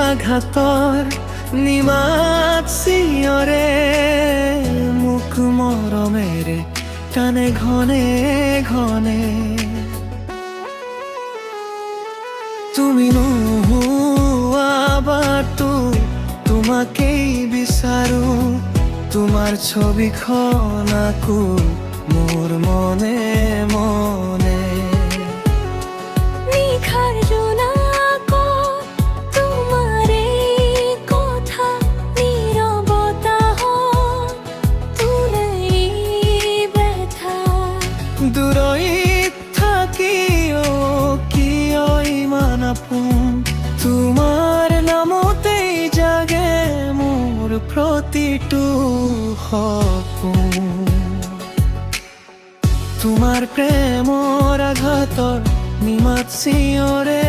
আঘাতৰ নিমাত চিঞৰে মোক মৰমেৰে টানে ঘনে ঘনে। তুমি নোহোৱা বাৰটো তোমাকেই বিচাৰো, তোমাৰ ছবিখন আকো মোৰ মনে মনে। নিশাৰ জোনাকত তোমাৰে কথা নীৰৱতাহত তোলাই ব্যথা। দূৰৈত থাকিও কিয় ইমান আপোন, তোমাৰ নামতেই জাগে মোৰ প্ৰতিটো সপোন। তোমাৰ প্ৰেমৰ আঘাতৰ নিমাত চিঞৰে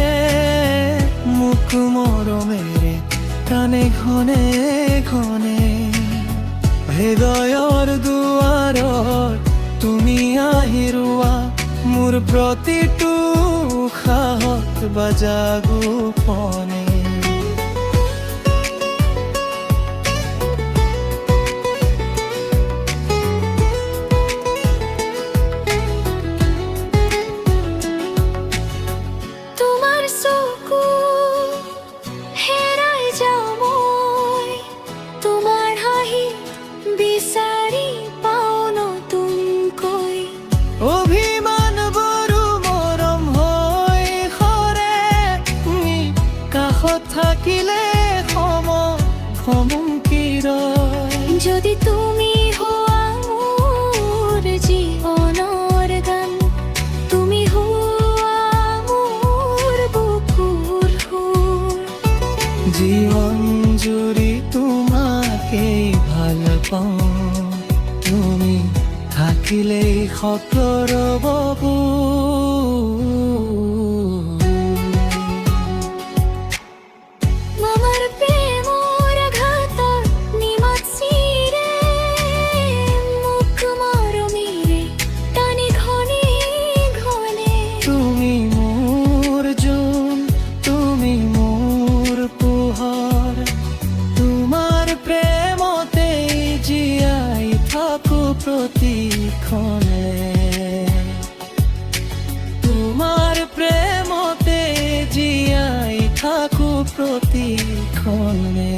মোক মৰমেৰে টানে ঘনে ঘনে। হৃদয়ৰ দুৱাৰত তুমি আহি ৰোৱা মোৰ প্ৰতিটো উশাহত বাজা গোপনে। তোমাৰ চকু হেৰাই যাওঁ মই, তোমাৰ হাঁহি বিচাৰি পাওঁ নতুনকৈ। অভিমানবোৰো মৰম হৈ সৰে, তুমি কাষত থাকিলে সমুখী ৰয়। যদি তুমি হোৱা মোৰ জীৱনৰ গান, তুমি হোৱা মোৰ বুকুৰ সুৰ। জীৱন জুৰি তোমাকেই ভাল পাওঁ, তুমি থাকিলেই সকলোৰ বাবু। আমাৰ প্ৰেমৰ আঘাতত নিমাত চিৰে মোক মৰমেৰে টানি ঘনে ঘনে। তুমি মোৰ জোন, তুমি মোৰ পোহৰ, তোমাৰ প্ৰেমতেই জীয়াই থাকো প্ৰতিক্ষণে। তোমাৰ প্ৰেমতে জীয়াই থাকো প্ৰতিক্ষণে।